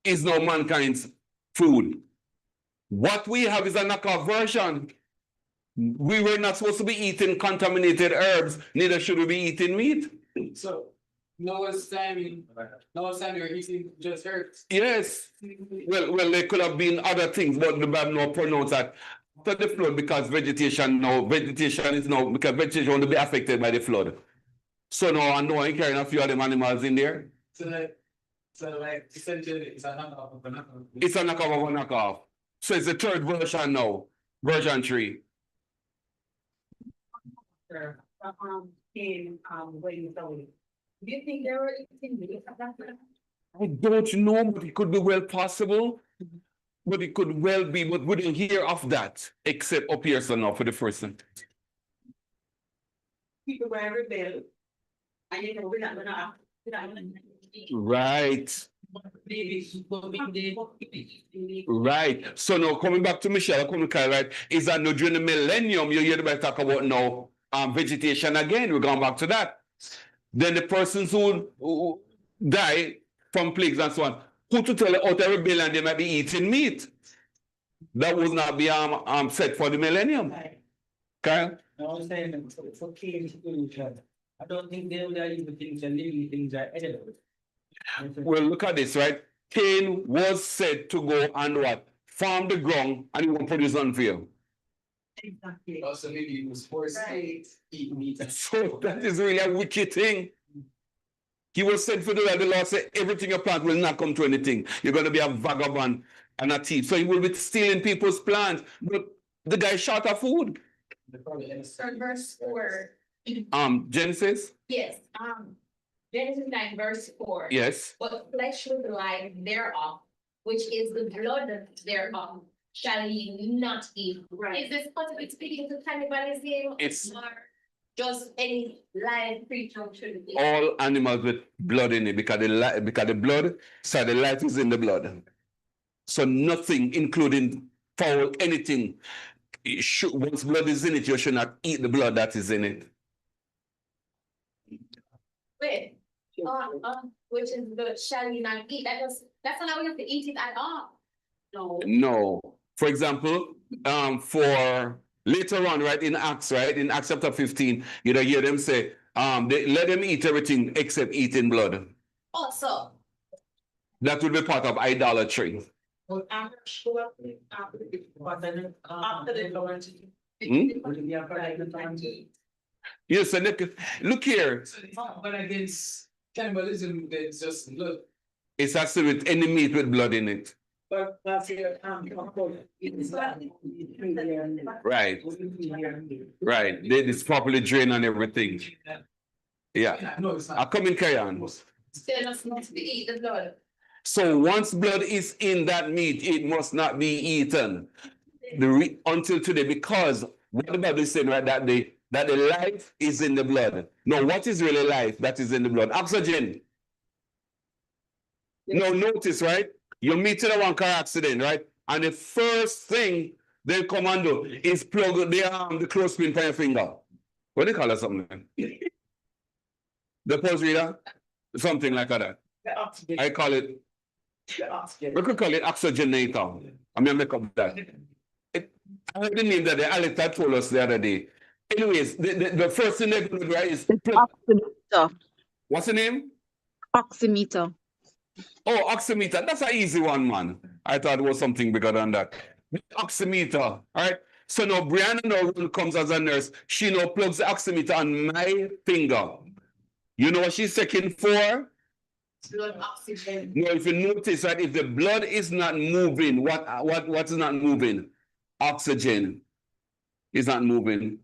A: is now mankind's food. What we have is a knockoff version. We were not supposed to be eating contaminated herbs, neither should we be eating meat.
D: So, Noah's time you're eating just herbs.
A: Yes. Well, there could have been other things, but the Bible no pronounce that after the flood because vegetation is now because vegetation will be affected by the flood. So now I know I'm carrying a few of them animals in there.
D: So like essentially it's a knockoff of a knockoff.
A: It's a knockoff of a knockoff. So it's the third version now, version 3.
E: Do you think they were eating meat at that time?
A: I don't know, but it could be well possible. But it could well be, but we didn't hear of that, except up here so now for the first time.
E: People were rebel. And you know, we're not gonna eat.
A: Right. Right. So now coming back to Michelle, coming to Kyle, right? Is that now during the millennium, you hear the talk about now vegetation again. We're going back to that. Then the persons who die from plagues and so on, who to tell out every billion they might be eating meat. That would not be set for the millennium. Kyle?
D: No, I'm saying for Cain's solution, I don't think they would even think the living things are edible.
A: Well, look at this, right? Cain was said to go and what? Farm the ground and he won't produce none for you.
E: Exactly.
D: Also, maybe he was forced
E: Right.
D: to eat meat.
A: So that is really a wicked thing. He was said for the Lord said, everything you plant will not come to anything. You're going to be a vagabond and a thief. So he will be stealing people's plants. But the guy short of food.
E: So verse 4.
A: Genesis?
E: Yes, Genesis 9, verse 4.
A: Yes.
E: But flesh with life thereof, which is the blood thereof, shall ye not eat. Is this possibly speaking to cannibalism?
A: It's-
E: or just any live creature should be?
A: All animals with blood in it because the blood, so the life is in the blood. So nothing, including fowl, anything. Once blood is in it, you should not eat the blood that is in it.
E: Wait, which is the shall ye not eat? That's not how we have to eat it at all. No.
A: No. For example, for later on, right, in Acts chapter 15, you know, hear them say, let them eat everything except eating blood.
E: Also,
A: That would be part of idolatry.
D: Well, after the
A: Yes, and look here.
D: but against cannibalism, there's just blood.
A: It's has to do with any meat with blood in it.
D: But that's your
A: Right, right. It's properly drained and everything. Yeah.
D: No, it's
A: I
D: not.
A: come in, carry on.
E: still not supposed to be eat the blood.
A: So once blood is in that meat, it must not be eaten until today, because what the Bible is saying right that the life is in the blood. No, what is really life that is in the blood? Oxygen. No, notice, right? You meet in a one car accident, right? And the first thing they come and do is plug the clothespin for your finger. What do you call it something? The pulse reader? Something like that. I call it, we could call it oxygenator. I mean, make up that. I heard the name that the Alexa told us the other day. Anyways, the first thing they do, right, is
I: Oximeter.
A: what's the name?
I: Oximeter.
A: Oh, oximeter. That's an easy one, man. I thought it was something bigger than that. Oximeter. All right. So now Brianna now comes as a nurse. She now plugs the oximeter on my finger. You know what she's checking for?
E: Blood oxygen.
A: No, if you notice, right, if the blood is not moving, what is not moving? Oxygen is not moving.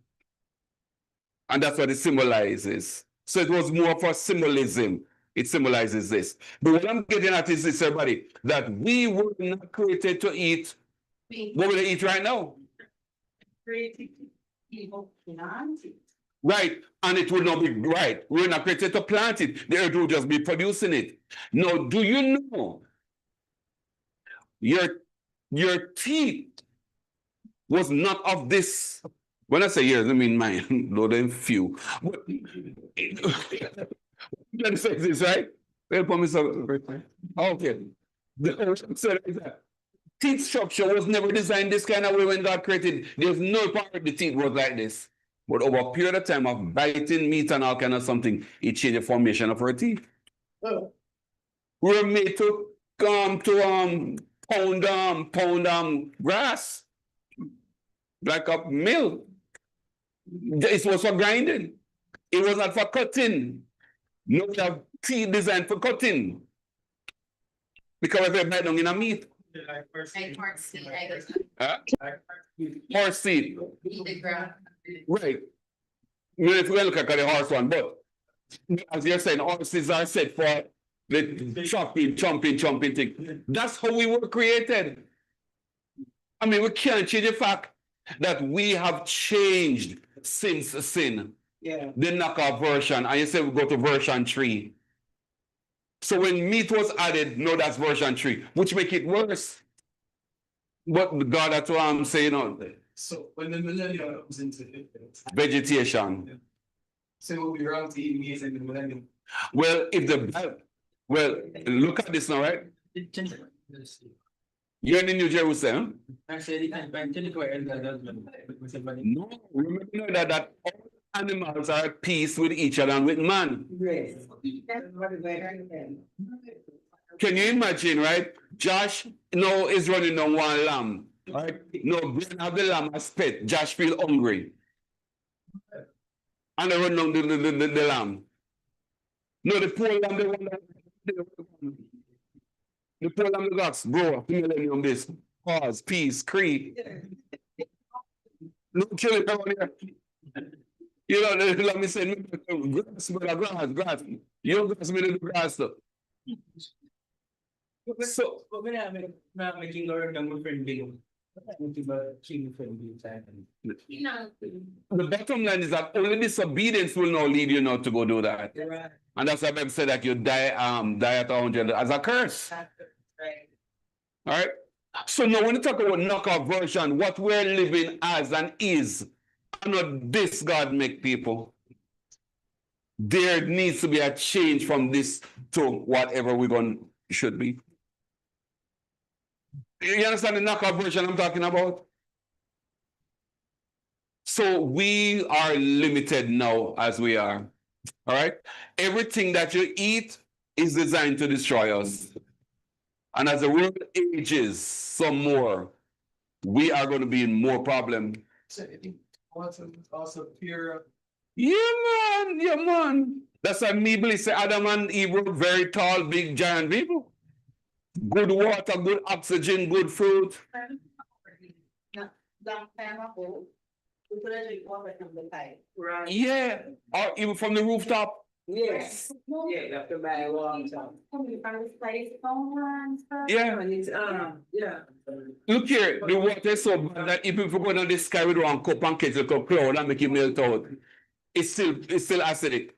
A: And that's what it symbolizes. So it was more for symbolism. It symbolizes this. But what I'm getting at is this, everybody, that we were not created to eat what we eat right now.
E: Created evil humanity.
A: Right. And it would not be right. We're not created to plant it. The earth will just be producing it. Now, do you know your teeth was not of this? When I say yours, I mean mine, though they're few. Let me say this, right? Okay. The teeth structure was never designed this kind of way when God created. There's no part of the teeth was like this. But over a period of time of biting meat and all kind of something, it changed the formation of our teeth.
D: Oh.
A: We're made to pound grass like a mill. It was for grinding. It was not for cutting. No, we have teeth designed for cutting. Because we're bite down in a meat.
E: Like horse seed, I guess.
A: Horse seed.
E: Eat the ground.
A: Right. If we look at the horse one, but as you're saying, horses are set for the chomping thing. That's how we were created. I mean, we can't change the fact that we have changed since sin.
D: Yeah.
A: The knockoff version, and you say we go to version 3. So when meat was added, no, that's version 3, which make it worse. But God, that's what I'm saying.
D: So when the millennium comes into it,
A: Vegetation.
D: so it will be wrong to eat meat in the millennium.
A: Well, if look at this now, right? You're in the New Jerusalem. No, remember that all animals are at peace with each other and with man.
C: Yes.
A: Can you imagine, right? Josh now is running on one lamb. Right? No, Brian have the lamb as pet. Josh feel hungry. And they run on the lamb. No, the poor lamb, the poor lamb, the gods, bro, millennium this. Pause, peace, creed. No killing around here. You know, let me say, grass. You don't grass me the grass stuff. So, the bottom line is that only disobedience will now lead you now to go do that.
C: Right.
A: And that's why I've said that you die at 100 as a curse.
C: Right.
A: All right. So now when you talk about knockoff version, what we're living as and is, not this God make people. There needs to be a change from this to whatever we're going should be. You understand the knockoff version I'm talking about? So we are limited now as we are. All right. Everything that you eat is designed to destroy us. And as the world ages some more, we are going to be in more problem.
D: Also pure.
A: Yeah, man. That's why me believe say Adam and Eve were very tall, big, giant people. Good water, good oxygen, good fruit.
C: Right.
A: Yeah. Or even from the rooftop.
C: Yes. Yeah, you have to buy a long time.
A: Yeah.
C: And it's, yeah.
A: Look here, the water is so bad that if you go down the sky with one cup and catch a cup cloud and make it melt out, it's still acidic.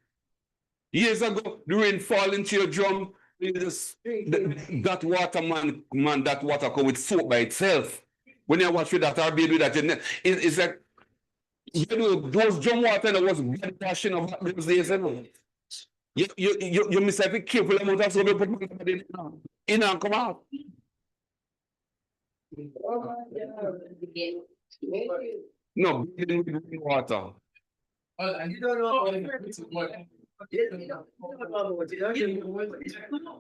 A: Years ago, the rain fall into your drum, that water man, that water come with soap by itself. When you watch with that or baby with that, it's like you know, those drum water that was bad washing of those days. You miss every careful amount of soap you put in and come out. No, with water.
D: And you don't know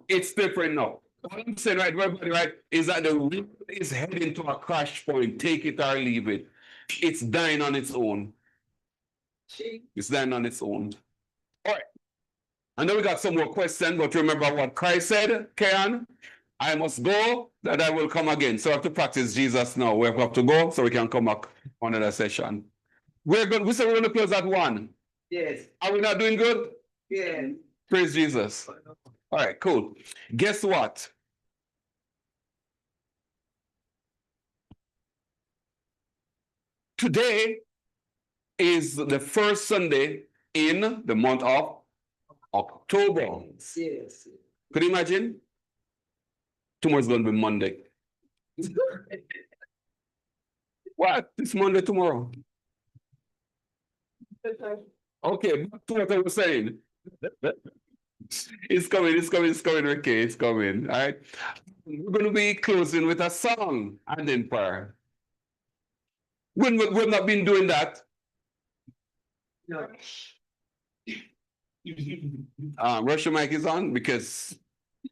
A: It's different now. What I'm saying right, is that the river is heading to a crash point. Take it or leave it. It's dying on its own. It's dying on its own. All right. And then we got some more questions, but remember what Christ said, Kean? I must go, that I will come again. So I have to practice Jesus now. We have to go so we can come back on another session. We said we're going to close at 1.
C: Yes.
A: Are we not doing good?
C: Yes.
A: Praise Jesus. All right, cool. Guess what? Today is the first Sunday in the month of October.
C: Yes.
A: Could you imagine? Tomorrow's going to be Monday. What? It's Monday tomorrow. Okay, back to what I was saying. It's coming, Ricky. It's coming. All right. We're going to be closing with a song and then prayer. We've not been doing that.
C: No.
A: Russia mic is on because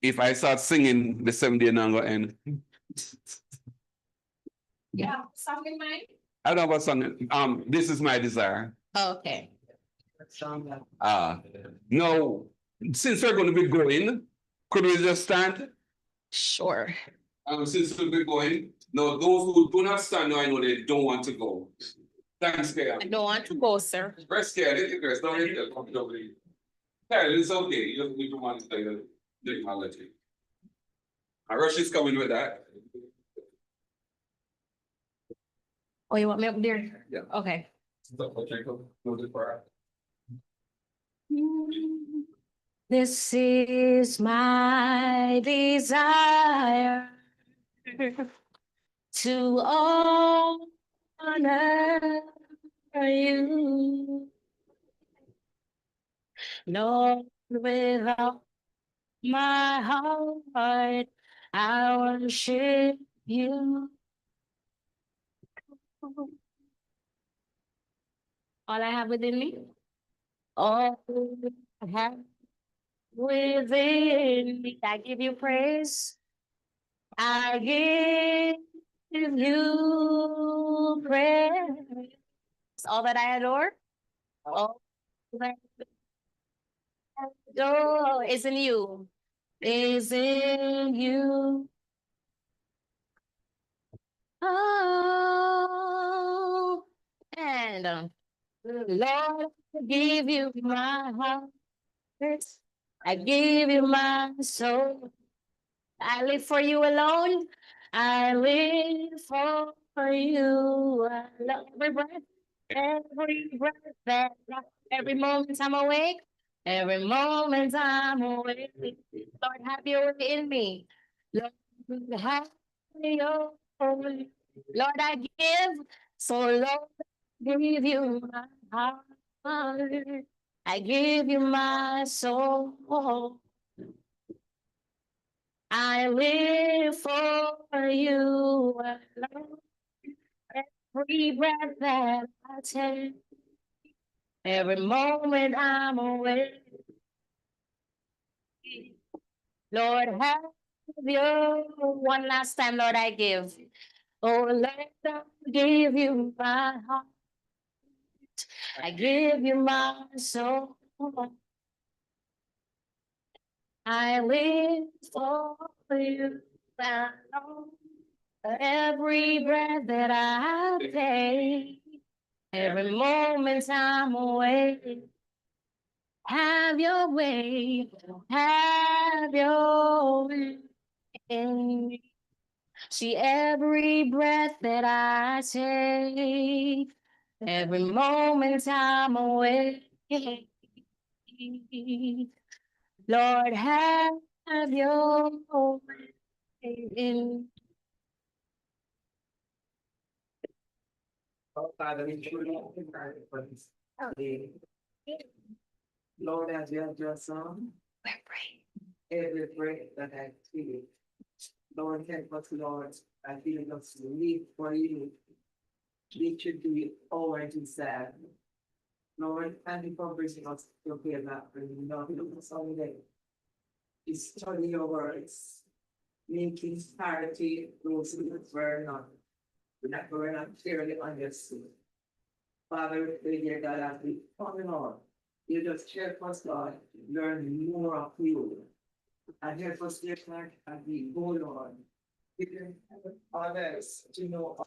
A: if I start singing, the 7 day not going to end.
E: Yeah, song in mind?
A: I don't know what song. This is my desire.
E: Okay.
A: No, since we're going to be going, could we just stand?
E: Sure.
A: Since we'll be going, no, those who do not stand, I know they don't want to go. Thanks, Kaya.
E: I don't want to go, sir.
A: Rest here, there's no need to come over. Yeah, it's okay. You don't need to want to say the technology. Rush is coming with that.
E: Oh, you want me up there?
A: Yeah.
E: Okay.
A: So, okay, go to the prayer.
G: This is my desire to honor you, Lord, with all my heart, I worship you. All I have within me, all I have within me, I give you praise. I give you praise. All that I adore, all that I adore is in you, is in you. Oh, and Lord, I give you my heart. I give you my soul. I live for you alone. I live for you. I love every breath that every moment I'm awake. Every moment I'm awake. Lord, have your way in me. Lord, have your way. Lord, I give. So Lord, give you my heart. I give you my soul. I live for you alone. Every breath that I take, every moment I'm awake. Lord, have you one last time, Lord, I give. Oh, Lord, I give you my heart. I give you my soul. I live for you alone. Every breath that I take, every moment I'm awake. Have your way, have your way in me. See every breath that I take, every moment I'm awake. Lord, have your way in.
C: Oh, Father, we truly thank you for this day. Lord, as you have just every breath that I take, Lord, help us, Lord, I feel just live for you. We should do our desire. Lord, thank you for bringing us together and not look someday. Study your words, making clarity those who were not, that were not clearly understood. Father, we pray, dear God, as we come on, you just help us, Lord, learn more of you. And help us, dear God, as we go, Lord. We can help others to know.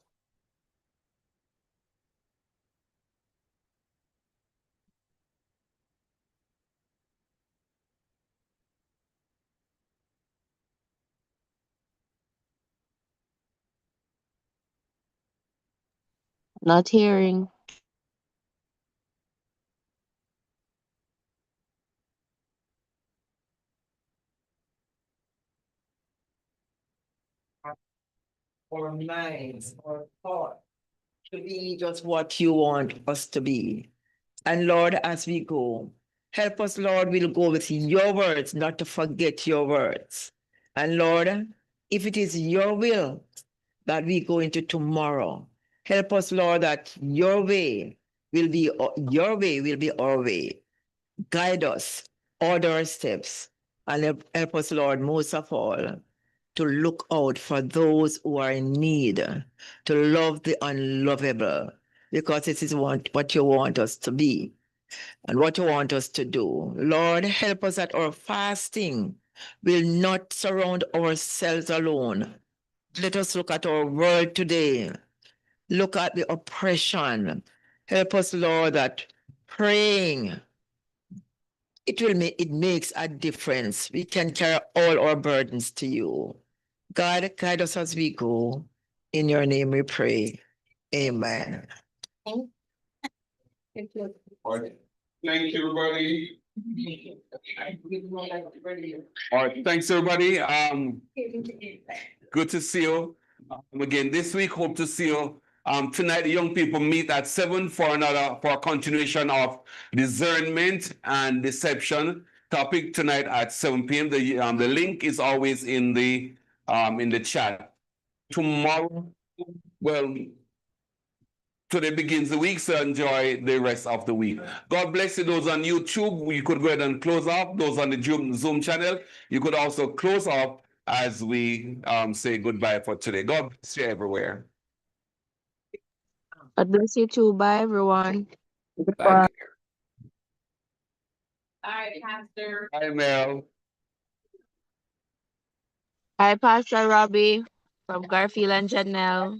F: Not hearing.
C: Our minds, our thought, to be just what you want us to be. And Lord, as we go, help us, Lord, we'll go with your words, not to forget your words. And Lord, if it is your will that we go into tomorrow, help us, Lord, that your way will be our way. Guide us, order our steps, and help us, Lord, most of all, to look out for those who are in need, to love the unlovable, because this is what you want us to be and what you want us to do. Lord, help us that our fasting will not surround ourselves alone. Let us look at our world today. Look at the oppression. Help us, Lord, that praying, it makes a difference. We can carry all our burdens to you. God, guide us as we go. In your name we pray. Amen.
H: Thank you, everybody.
A: All right, thanks everybody. Good to see you. Again, this week, hope to see you. Tonight, the young people meet at 7 for a continuation of discernment and deception topic tonight at 7 p.m. The link is always in the chat. Tomorrow, well, today begins the week, so enjoy the rest of the week. God bless you. Those on YouTube, you could go ahead and close off. Those on the Zoom channel, you could also close off as we say goodbye for today. God bless you everywhere.
F: God bless you too. Bye, everyone.
A: Bye.
E: All right, Pastor.
A: Bye, Mel.
F: Hi, Pastor Robbie from Garfield and Janelle.